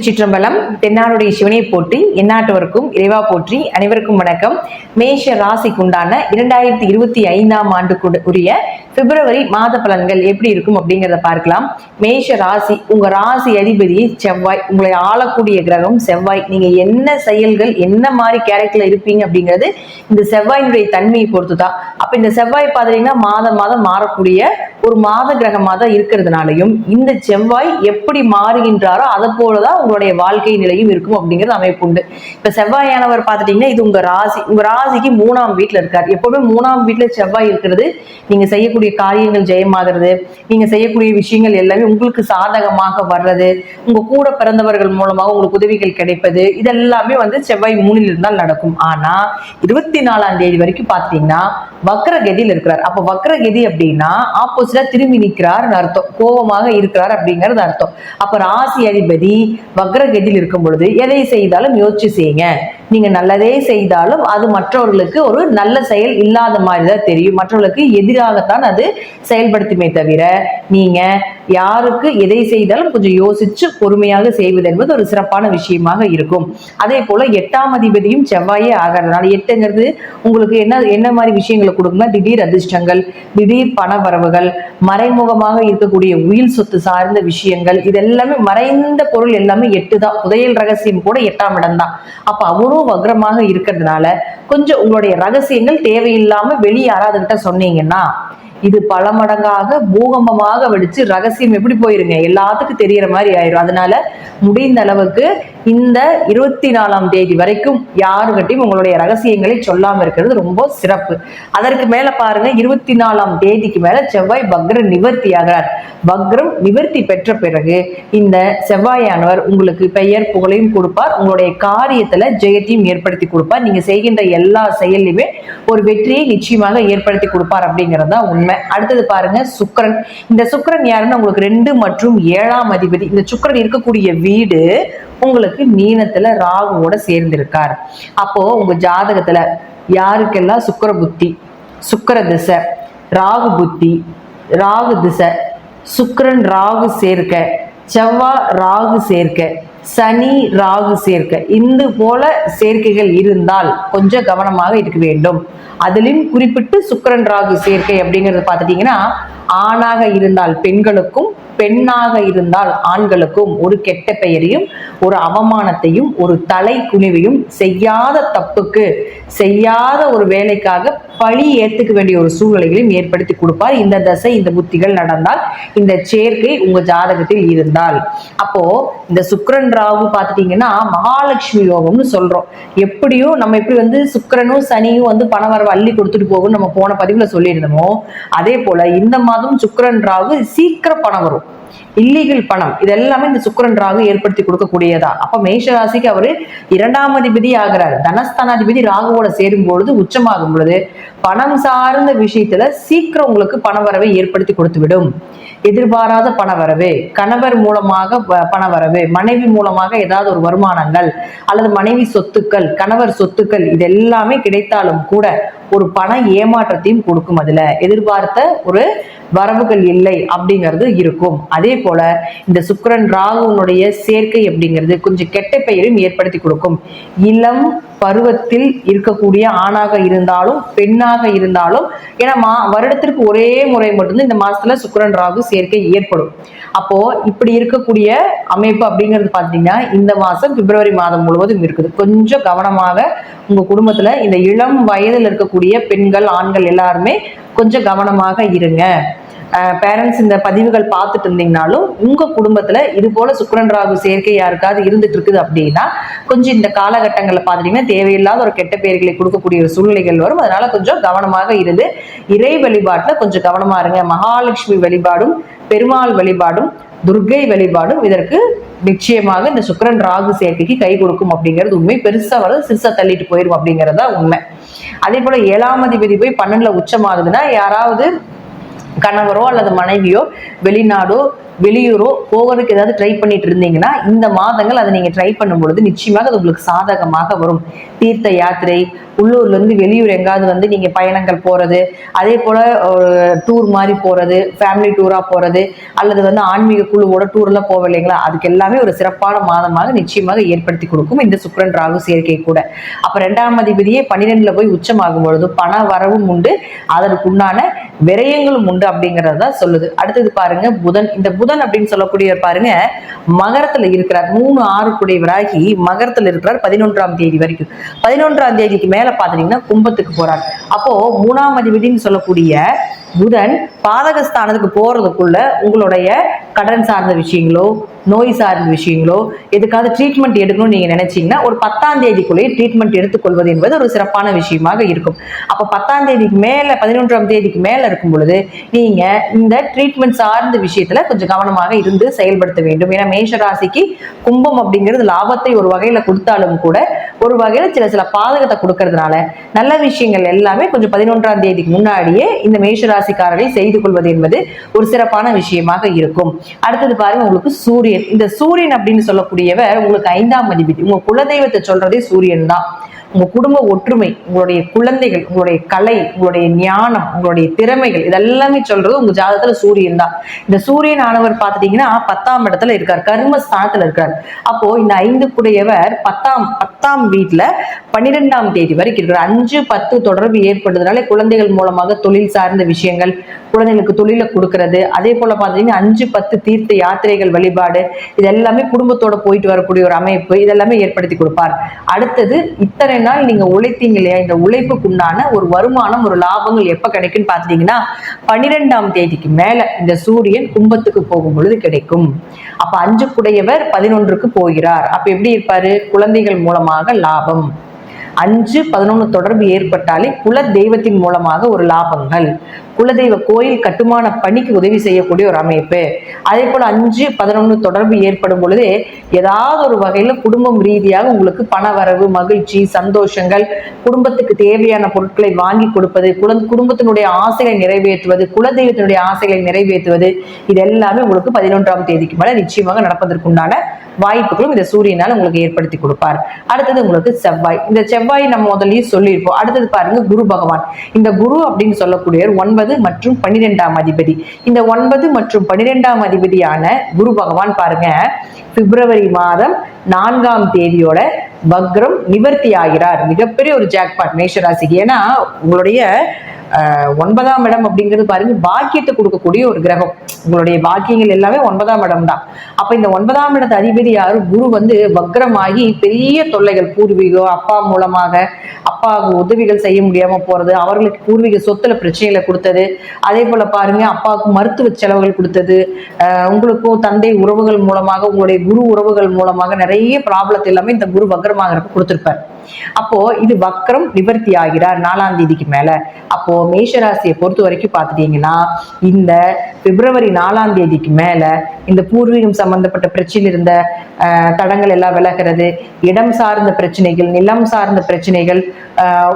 திருச்சிற்றம்பலம். தென்னாடுடைய சிவனை போற்றி, எந்நாட்டவருக்கும் இறைவா போற்றி. அனைவருக்கும் வணக்கம். மேஷ ராசிக்குண்டான 2025ஆம் ஆண்டுக்கு உரிய பிப்ரவரி மாத பலன்கள் எப்படி இருக்கும் அப்படிங்கிறத பார்க்கலாம். மேஷ ராசி, உங்க ராசி அதிபதி செவ்வாய், உங்களை ஆளக்கூடிய கிரகம் செவ்வாய். நீங்க என்ன செயல்கள், என்ன மாதிரி கேரக்டர்ல இருப்பீங்க அப்படிங்கிறது இந்த செவ்வாயினுடைய தன்மையை பொறுத்துதான். அப்ப இந்த செவ்வாய் பாத்தீங்கன்னா மாதம் மாதம் மாறக்கூடிய ஒரு மாத கிரகமாக தான் இருக்கிறதுனாலையும் இந்த செவ்வாய் எப்படி மாறுகின்றாரோ அதை போலதான் உங்களுடைய வாழ்க்கை நிலையும் இருக்கும் அப்படிங்கிறது அமைப்பு உண்டு. இப்ப செவ்வாயானவர் பாத்துட்டீங்கன்னா இது உங்க ராசி, உங்க ராசிக்கு 3ஆம் வீட்டுல இருக்காரு. எப்பவுமே 3ஆம் வீட்டுல செவ்வாய் இருக்கிறது நீங்க செய்யக்கூடிய காரியங்கள் ஜெயமாகிறது, நீங்க செய்யக்கூடிய விஷயங்கள் எல்லாமே உங்களுக்கு சாதகமாக வர்றது, உங்க கூட பிறந்தவர்கள் மூலமாக உங்களுக்கு உதவிகள் கிடைப்பது, இதெல்லாமே செவ்வாய் 3ல் இருந்தால் நடக்கும். ஆனா 24ஆம் தேதி வரைக்கும் பாத்தீங்கன்னா வக்ரகதியில் இருக்கிறார். அப்ப வக்ரகதி அப்படின்னா ஆப்போசிட்டா திரும்பி நிற்கிறார் அர்த்தம், கோபமாக இருக்கிறார் அப்படிங்கிறது அர்த்தம். அப்ப ராசி அதிபதி வக்ரகதியில் இருக்கும் பொழுது எதை செய்தாலும் யோசிச்சு செய்யுங்க. நீங்க நல்லதே செய்தாலும் அது மற்றவர்களுக்கு ஒரு நல்ல செயல் இல்லாத மாதிரிதான் தெரியும், மற்றவர்களுக்கு எதிராகத்தான் அது செயல்படுத்துமே தவிர நீங்க யாருக்கு எதை செய்தாலும் கொஞ்சம் யோசிச்சு பொறுமையாக செய்வது என்பது ஒரு சிறப்பான விஷயமாக இருக்கும். அதே போல 8ஆம் அதிபதியும் செவ்வாயே ஆகிறதுனால 8ங்கிறது உங்களுக்கு என்ன மாதிரி விஷயங்களை கொடுக்கும்னா திடீர் அதிர்ஷ்டங்கள், திடீர் பண வரவுகள், மறைமுகமாக இருக்கக்கூடிய உயில் சொத்து சார்ந்த விஷயங்கள், இதெல்லாமே மறைந்த பொருள் எல்லாமே 8 தான். புதையல் ரகசியம் கூட 8ஆம் இடம் தான். அப்ப அவரும் வக்ரமாக இருக்கிறதுனால கொஞ்சம் உங்களுடைய ரகசியங்கள் தேவையில்லாம வெளியே யாராவது சொன்னீங்கன்னா இது பல மடங்காக பூகம்பமாக வெடிச்சு ரகசியம் எப்படி போயிருங்க எல்லாத்துக்கும் தெரியற மாதிரி ஆயிரும். அதனால முடிந்த அளவுக்கு இந்த 24ஆம் தேதி வரைக்கும் யாருக்கிட்டையும் உங்களுடைய ரகசியங்களை சொல்லாம இருக்கிறது ரொம்ப சிறப்பு. அதற்கு மேல பாருங்க, 24ஆம் தேதிக்கு மேல செவ்வாய் வக்ர நிவர்த்தி ஆகிறார். வக்ரம் நிவர்த்தி பெற்ற பிறகு இந்த செவ்வாயானவர் உங்களுக்கு பெயர் புகழையும் கொடுப்பார், உங்களுடைய காரியத்துல ஜெயத்தையும் ஏற்படுத்தி கொடுப்பார், நீங்க செய்கின்ற எல்லா செயலையுமே ஒரு வெற்றியை நிச்சயமாக ஏற்படுத்தி கொடுப்பார் அப்படிங்கிறதா உண்மை. அடுத்தது பாருங்க சுக்கிரன். இந்த சுக்கிரன் யாருன்னா உங்களுக்கு 2 மற்றும் 7ஆம் அதிபதி. இந்த சுக்கிரன் இருக்கக்கூடிய வீடு உங்களுக்கு மீனத்துல ராகுவோட சேர்ந்திருக்கார். அப்போ உங்க ஜாதகத்துல யாருக்கெல்லாம் சுக்கிர புத்தி, சுக்கிர திசை, ராகு புத்தி, ராகு திசை, சுக்கிரன் ராகு சேர்க்க, செவ்வாய் ராகு சேர்க்க, சனி ராகு சேர்க்க, இந்த போல சேர்க்கைகள் இருந்தால் கொஞ்சம் கவனமாக இருக்க வேண்டும். அதிலும் குறிப்பிட்டு சுக்கிரன் ராகு சேர்க்கை அப்படிங்கறது பாத்துட்டீங்கன்னா ஆணாக இருந்தால் பெண்களுக்கும், பெண்ணாக இருந்தால் ஆண்களுக்கும் ஒரு கெட்ட பெயரையும் ஒரு அவமானத்தையும் ஒரு தலை குனிவையும் செய்யாத தப்புக்கு செய்யாத ஒரு வேலைக்காக பழி ஏத்துக்க வேண்டிய ஒரு சூழ்நிலைகளையும் ஏற்படுத்தி கொடுப்பார். இந்த தசை இந்த புத்திகள் நடந்தால், இந்த சேர்க்கை உங்க ஜாதகத்தில் இருந்தால். அப்போ இந்த சுக்கிரன் ராகு பாத்துட்டீங்கன்னா மகாலட்சுமி யோகம்னு சொல்றோம். எப்படியும் நம்ம எப்படி சுக்கிரனும் சனியும் பணவரவு அள்ளி கொடுத்துட்டு போகும் நம்ம போன பதிவுல சொல்லியிருந்தோமோ, அதே போல இந்த மாதம் சுக்கிரன் ராகு சீக்கிரம் பணம் வரும், இல்லீகல் பணம், இதெல்லாமே இந்த சுக்கிரன் ராகு ஏற்படுத்தி கொடுக்கக்கூடியதா. அப்ப மேஷ ராசிக்கு அவரு 2ஆம் அதிபதி ஆகிறார். தனஸ்தானாதிபதி ராகுவோட சேரும் பொழுது உச்சமாகும் பொழுது பணம் சார்ந்த விஷயத்துல சீக்கிரம் உங்களுக்கு பணவரவை ஏற்படுத்தி கொடுத்து விடும். எதிர்பாராத பணவரவு, கணவர் மூலமாக பணவரவு, மனைவி மூலமாக ஏதாவது ஒரு வருமானங்கள் அல்லது மனைவி சொத்துக்கள், கணவர் சொத்துக்கள், இது எல்லாமே கிடைத்தாலும் கூட ஒரு பண ஏமாற்றத்தையும் கொடுக்கும். அதுல எதிர்பார்த்த ஒரு வரவுகள் இல்லை அப்படிங்கிறது இருக்கும். அதே போல இந்த சுக்கிரன் ராகுனுடைய சேர்க்கை அப்படிங்கிறது கொஞ்சம் கெட்ட பெயரையும் ஏற்படுத்தி கொடுக்கும். இளம் பருவத்தில் இருக்கக்கூடிய ஆணாக இருந்தாலும் பெண்ணாக இருந்தாலும், ஏன்னா வருடத்திற்கு ஒரே முறை மட்டும்தான் இந்த மாசத்துல சுக்கிரன் ராகு சேர்க்கை ஏற்படும். அப்போ இப்படி இருக்கக்கூடிய அமைப்பு அப்படிங்கிறது பாத்தீங்கன்னா இந்த மாசம் பிப்ரவரி மாதம் முழுவதும் இருக்குது. கொஞ்சம் கவனமாக உங்க குடும்பத்துல இந்த இளம் வயதில் இருக்கக்கூடிய பெண்கள் ஆண்கள் எல்லாருமே கொஞ்சம் கவனமாக இருங்க. பேரண்ட்ஸ் இந்த பதிவுகள் பார்த்துட்டு இருந்தீங்கனாலும் உங்க குடும்பத்துல இது போல சுக்கிரன் ராகு சேர்க்கை யாருக்காவது இருந்துட்டு இருக்குது அப்படின்னா கொஞ்சம் இந்த காலகட்டங்களில் பார்த்துட்டீங்கன்னா தேவையில்லாத ஒரு கெட்ட பெயர்களை கொடுக்கக்கூடிய ஒரு சூழ்நிலைகள் வரும். அதனால கொஞ்சம் கவனமாக இருந்து இறை வழிபாட்டுல கொஞ்சம் கவனமா இருங்க. மகாலட்சுமி வழிபாடும், பெருமாள் வழிபாடும், துர்கை வழிபாடும் இதற்கு நிச்சயமாக இந்த சுக்கிரன் ராகு சேர்க்கைக்கு கை கொடுக்கும் அப்படிங்கிறது உண்மை. பெருசா வரும், சிறுசா தள்ளிட்டு போயிடும் அப்படிங்கிறதா உண்மை. அதே போல 7ஆம் அதிபதி போய் 12ல உச்சமாகுதுன்னா யாராவது கணவரோ அல்லது மனைவியோ வெளிநாடோ வெளியூரோ போகிறதுக்கு ஏதாவது ட்ரை பண்ணிட்டு இருந்தீங்கன்னா இந்த மாதங்கள் அதை நீங்க ட்ரை பண்ணும் பொழுது நிச்சயமாக அது உங்களுக்கு சாதகமாக வரும். தீர்த்த யாத்திரை, உள்ளூர்ல இருந்து வெளியூர் எங்காவது நீங்க பயணங்கள் போறது, அதே போல டூர் மாதிரி போறது, ஃபேமிலி டூரா போறது, அல்லது ஆன்மீக குழுவோட டூர்ல போவோம் இல்லைங்களா, அதுக்கு எல்லாமே ஒரு சிறப்பான மாதமாக நிச்சயமாக ஏற்படுத்தி கொடுக்கும் இந்த சுக்கிரன் ராகு சேர்க்கை கூட. அப்ப 2ஆம் அதிபதியே 12ல போய் உச்சமாகும் பொழுது பண வரவும் உண்டு, அதற்கு உண்டான விரயங்களும் உண்டு அப்படிங்கறத சொல்லுது. அடுத்தது பாருங்க புதன். இந்த புதன் அப்படின்னு சொல்லக்கூடிய பாருங்க மகரத்துல இருக்கிறார். 3-6 கூடியவராகி மகரத்துல இருக்கிறார் 11ஆம் தேதி வரைக்கும். 11ஆம் தேதிக்கு மேல பாத்தீங்கன்னா கும்பத்துக்கு போறார். அப்போ 3ஆம் அதிபதினு சொல்லக்கூடிய புதன் பாதகஸ்தானத்துக்கு போறதுக்குள்ள உங்களுடைய கடன் சார்ந்த விஷயங்களோ, நோய் சார்ந்த விஷயங்களோ, எதுக்காவது ட்ரீட்மெண்ட் எடுக்கணும்னு நீங்க நினைச்சீங்கன்னா ஒரு 10ஆம் தேதிக்குள்ளேயே ட்ரீட்மெண்ட் எடுத்துக்கொள்வது என்பது ஒரு சிறப்பான விஷயமாக இருக்கும். அப்ப 10ஆம் தேதிக்கு மேல 11ஆம் தேதிக்கு மேல இருக்கும் பொழுது நீங்க இந்த ட்ரீட்மெண்ட் சார்ந்த விஷயத்துல கொஞ்சம் கவனமாக இருந்து செயல்படுத்த வேண்டும். ஏன்னா மேஷராசிக்கு கும்பம் அப்படிங்கிறது லாபத்தை ஒரு வகையில கொடுத்தாலும் கூட ஒரு வகையில சில பாதகத்தை கொடுக்கறதுனால நல்ல விஷயங்கள் எல்லாமே கொஞ்சம் 11ஆம் தேதிக்கு முன்னாடியே இந்த மேஷராசிக்காரர்கள் செய்து கொள்வது என்பது ஒரு சிறப்பான விஷயமாக இருக்கும். அடுத்தது பாருங்க உங்களுக்கு சூரியன். இந்த சூரியன் அப்படின்னு சொல்லக்கூடியவர் உங்களுக்கு 5ஆம் அதிபதி. உங்க குலதெய்வத்தை சொல்றதே சூரியன் தான். உங்க குடும்ப ஒற்றுமை, உங்களுடைய குழந்தைகள், உங்களுடைய கலை, உங்களுடைய ஞானம், உங்களுடைய திறமைகள், இதெல்லாமே சொல்றது உங்க ஜாதகத்துல சூரியன் தான். இந்த சூரியன் ஆனவர் பாத்துட்டீங்கன்னா 10ஆம் இடத்துல இருக்கார், கர்மஸ்தானத்துல இருக்கார். அப்போ இந்த 5 கூடையவர் 10ஆம் வீட்டுல 12ஆம் தேதி வரைக்கும் இருக்கிறார். 5-10 தொடர்பு ஏற்படுறதுனால குழந்தைகள் மூலமாக தொழில் சார்ந்த விஷயங்கள், குழந்தைகளுக்கு தொழிலை கொடுக்கறது, அதே போல பாத்தீங்கன்னா 5-10 தீர்த்த யாத்திரைகள், வழிபாடு, இது எல்லாமே குடும்பத்தோட போயிட்டு வரக்கூடிய ஒரு அமைப்பு, இதெல்லாமே ஏற்படுத்தி கொடுப்பார். அடுத்தது இத்தனை நாள் நீங்க உழைத்தீங்க இல்லையா, இந்த உழைப்புக்குண்டான ஒரு வருமானம், ஒரு லாபங்கள் எப்ப கிடைக்கும்னு பாத்தீங்கன்னா 12ஆம் தேதிக்கு மேல இந்த சூரியன் கும்பத்துக்கு போகும் பொழுது கிடைக்கும். அப்ப 5 கூடையவர் 11க்கு போகிறார். அப்ப எப்படி இருப்பாரு? குழந்தைகள் மூலமாக லாபம். 5-11 தொடர்பு ஏற்பட்டாலே குல தெய்வத்தின் மூலமாக ஒரு லாபங்கள், குலதெய்வ கோயில் கட்டுமான பணிக்கு உதவி செய்யக்கூடிய ஒரு அமைப்பு. அதே போல 5-11 தொடர்பு ஏற்படும் பொழுது ஏதாவது ஒரு வகையில குடும்பம் ரீதியாக உங்களுக்கு பண வரவு, மகிழ்ச்சி, சந்தோஷங்கள், குடும்பத்துக்கு தேவையான பொருட்களை வாங்கி கொடுப்பது, குடும்பத்தினுடைய ஆசைகளை நிறைவேற்றுவது, குலதெய்வத்தினுடைய ஆசைகளை நிறைவேற்றுவது, இது எல்லாமே உங்களுக்கு 11ஆம் தேதிக்கு மேல நிச்சயமாக நடப்பதற்குண்டான வாய்ப்புகளும் இந்த சூரியனால் உங்களுக்கு ஏற்படுத்தி கொடுப்பார். அடுத்தது உங்களுக்கு செவ்வாய். இந்த செவ்வாய் நம்ம முதல்லயே சொல்லியிருப்போம். அடுத்தது பாருங்க குரு பகவான். இந்த குரு அப்படின்னு சொல்லக்கூடிய 9 மற்றும் 12ஆம் அதிபதி. இந்த 9 மற்றும் 12ஆம் அதிபதியான குரு பகவான் பாருங்க பிப்ரவரி மாதம் 4ஆம் தேதியோட வக்ரம் நிவர்த்தி ஆகிறார். மிகப்பெரிய ஒரு ஜாக்பாட் மேஷராசிக்கு. ஏன்னா உங்களுடைய 9ஆம் இடம் அப்படிங்கிறது பாருங்க பாக்கியத்தை கொடுக்கக்கூடிய ஒரு கிரகம். உங்களுடைய பாக்கியங்கள் எல்லாமே 9ஆம் இடம் தான். அப்ப இந்த 9ஆம் இடத்து அதிபதி யாரு? குரு வக்ரமாகி பெரிய தொல்லைகள், பூர்வீகம், அப்பா மூலமாக அப்பாவுக்கு உதவிகள் செய்ய முடியாம போறது, அவர்களுக்கு பூர்வீக சொத்துல பிரச்சனைகளை கொடுத்தது, அதே போல பாருங்க அப்பாவுக்கு மருத்துவ செலவுகள் கொடுத்தது, உங்களுக்கும் தந்தை உறவுகள் மூலமாக, உங்களுடைய குரு உறவுகள் மூலமாக நிறைய ப்ராப்ளத்தை எல்லாமே இந்த குரு வக்ரமாக கொடுத்திருப்பார். அப்போ இது வக்ரம் நிவர்த்தி ஆகிறார் 4ஆம் தேதிக்கு மேல. அப்போ மேஷராசியை பொறுத்த வரைக்கும் பாத்துட்டீங்கன்னா இந்த பிப்ரவரி 4ஆம் தேதிக்கு மேல இந்த பூர்வீகம் சம்பந்தப்பட்ட பிரச்சனையில் இருந்த தடங்கள் எல்லாம் விலகிறது, இடம் சார்ந்த பிரச்சனைகள், நிலம் சார்ந்த பிரச்சனைகள்,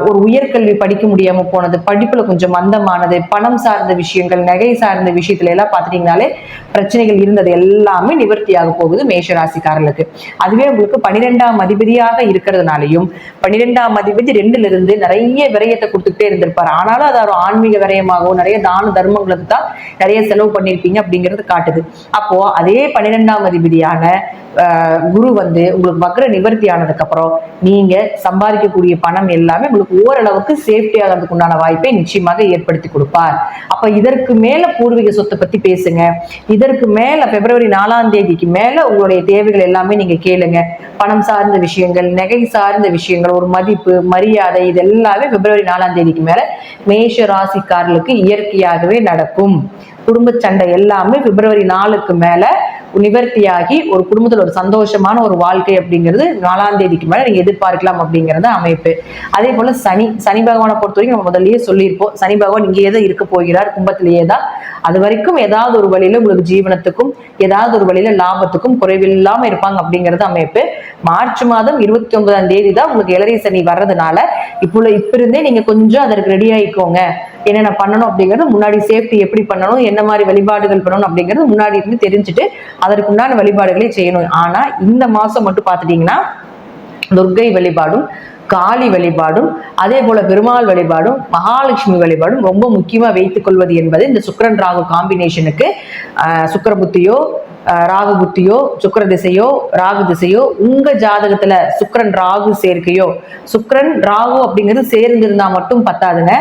ஒரு உயர்கல்வி படிக்க முடியாம போனது, படிப்புல கொஞ்சம் மந்தமானது, பணம் சார்ந்த விஷயங்கள், நகை சார்ந்த விஷயத்துல எல்லாம் பாத்துட்டீங்கன்னாலே பிரச்சனைகள் இருந்தது எல்லாமே நிவர்த்தியாக போகுது மேஷராசிக்காரர்களுக்கு. அதுவே உங்களுக்கு 12ஆம் அதிபதியாக இருக்கிறதுனாலையும் 12ஆம் அதிபதி 2ல இருந்து நிறைய விரயத்தை கொடுத்துட்டே இருந்திருப்பாரு. ஆனாலும் அது ஒரு ஆன்மீக விரயமாகவும் நிறைய தான தர்மங்களுக்கு தான் நிறைய செலவு பண்ணிருப்பீங்க அப்படிங்கிறது காட்டுது. அப்போ அதே 12ஆம் அதிபதியான குரு உங்களுக்கு வக்ர நிவர்த்தி ஆனதுக்கு அப்புறம் நீங்க சம்பாதிக்கக்கூடிய பணம் எல்லாமே உங்களுக்கு ஓரளவுக்கு சேஃப்டி ஆகிறதுக்கு உண்டான வாய்ப்பை நிச்சயமாக ஏற்படுத்தி கொடுப்பார். அப்ப இதற்கு மேல பூர்வீக சொத்தை பத்தி பேசுங்க. இதற்கு மேல பிப்ரவரி 4ஆம் தேதிக்கு மேல உங்களுடைய தேவைகள் எல்லாமே நீங்க கேளுங்க. பணம் சார்ந்த விஷயங்கள், நகை சார்ந்த விஷயங்கள், ஒரு மதிப்பு, மரியாதை, இது எல்லாமே பிப்ரவரி 4ஆம் தேதிக்கு மேல மேஷ ராசிக்காரர்களுக்கு இயற்கையாகவே நடக்கும். குடும்ப சண்டை எல்லாமே பிப்ரவரி 4க்கு மேல நிவர்த்தியாகி ஒரு குடும்பத்துல ஒரு சந்தோஷமான ஒரு வாழ்க்கை அப்படிங்கிறது 4ஆம் தேதிக்கு மேல நீங்க எதிர்பார்க்கலாம் அப்படிங்கறது அமைப்பு. அதே போல சனி பகவானை பொறுத்த வரைக்கும் நம்ம முதல்லயே சொல்லியிருப்போம், சனி பகவான் இங்கேயே தான் இருக்க போகிறார், கும்பத்திலேயே தான். அது வரைக்கும் ஏதாவது ஒரு வழியில உங்களுக்கு ஜீவனத்துக்கும் ஏதாவது ஒரு வழியில லாபத்துக்கும் குறைவில்லாம இருப்பாங்க அப்படிங்கிறது அமைப்பு. மார்ச் மாதம் 29ஆம் தேதி தான் உங்களுக்கு இளரை சனி வர்றதுனால இப்ப இருந்தே நீங்க கொஞ்சம் அதற்கு ரெடி ஆயிக்கோங்க. என்னென்ன பண்ணணும் அப்படிங்கிறது, முன்னாடி சேஃப்டி எப்படி பண்ணணும், என்ன மாதிரி வழிபாடுகள் பண்ணணும் அப்படிங்கிறது முன்னாடி இருந்து தெரிஞ்சுட்டு அதற்குண்டான வழிபாடுகளை செய்யணும். ஆனா இந்த மாசம் மட்டும் பார்த்துட்டீங்கன்னா துர்க்கை வழிபாடும், காளி வழிபாடும், அதே போல பெருமாள் வழிபாடும், மகாலட்சுமி வழிபாடும் ரொம்ப முக்கியமா வைத்துக் கொள்வது என்பது இந்த சுக்கிரன் ராகு காம்பினேஷனுக்கு சுக்கிர புத்தியோ ராகு புத்தியோ சுக்கிர திசையோ ராகு திசையோ உங்க ஜாதகத்துல சுக்கிரன் ராகு சேர்க்கையோ, சுக்கிரன் ராகு அப்படிங்கிறது சேர்ந்திருந்தா மட்டும் பத்தாதுங்க.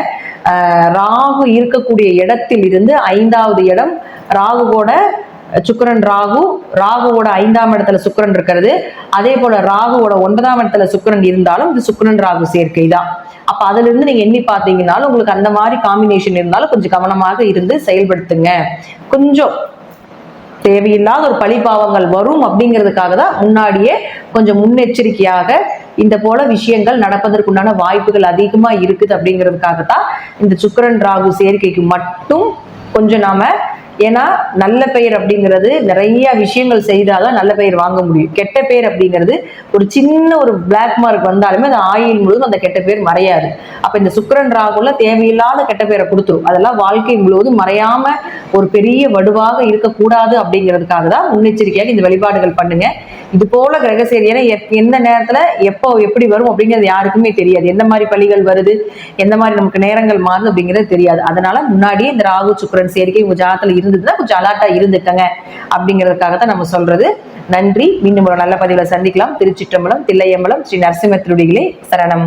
ராகு இருக்கக்கூடிய இடத்தில் இருந்து 5வது இடம் ராகுவோட சுக்கிரன் ராகுவோட 5ஆம் இடத்துல சுக்கிரன் இருக்கிறது, அதே போல ராகுவோட 9ஆம் இடத்துல சுக்கிரன் இருந்தாலும் இது சுக்கிரன் ராகு சேர்க்கை தான். அப்ப அதுல இருந்து நீங்க எண்ணி பார்த்தீங்கன்னாலும் உங்களுக்கு அந்த மாதிரி காம்பினேஷன் இருந்தாலும் கொஞ்சம் கவனமாக இருந்து செயல்படுத்துங்க. கொஞ்சம் தேவையில்லாத ஒரு பழிபாவங்கள் வரும் அப்படிங்கிறதுக்காக தான் முன்னாடியே கொஞ்சம் முன்னெச்சரிக்கையாக இந்த போல விஷயங்கள் நடப்பதற்குண்டான வாய்ப்புகள் அதிகமா இருக்குது அப்படிங்கிறதுக்காகத்தான் இந்த சுக்கிரன் ராகு சேர்க்கைக்கு மட்டும் கொஞ்சம் நாம, ஏன்னா நல்ல பெயர் அப்படிங்கிறது நிறைய விஷயங்கள் செய்தாதான் நல்ல பெயர் வாங்க முடியும். கெட்ட பெயர் அப்படிங்கிறது ஒரு சின்ன ஒரு பிளாக் மார்க் வந்தாலுமே அந்த ஆயுள் முழுவதும் அந்த கெட்ட பேர் மறையாது. அப்ப இந்த சுக்கிரன் ராகுல தேவையில்லாத கெட்ட பேரை கொடுத்துரும். அதெல்லாம் வாழ்க்கை முழுவதும் மறையாம ஒரு பெரிய வடுவாக இருக்கக்கூடாது அப்படிங்கிறதுக்காக தான் முன்னெச்சரிக்கையாக இந்த வழிபாடுகள் பண்ணுங்க. இது போல கிரகசேரி எந்த நேரத்துல எப்போ எப்படி வரும் அப்படிங்கிறது யாருக்குமே தெரியாது. எந்த மாதிரி பலிகள் வருது, எந்த மாதிரி நமக்கு நேரங்கள் மாறுது அப்படிங்கிறது தெரியாது. அதனால முன்னாடியே இந்த ராகு சுக்கிரன் சேர்க்கை உங்க ஜாதகத்துல இருந்ததுன்னா கொஞ்சம் அலர்ட்டா இருந்துட்டங்க அப்படிங்கிறதுக்காக தான் நம்ம சொல்றது. நன்றி. மீண்டும் ஒரு நல்ல பதிவுல சந்திக்கலாம். திருச்சிற்றம்பலம், தில்லையம்பலம், ஸ்ரீ நரசிம்ம திருடிகளே சரணம்.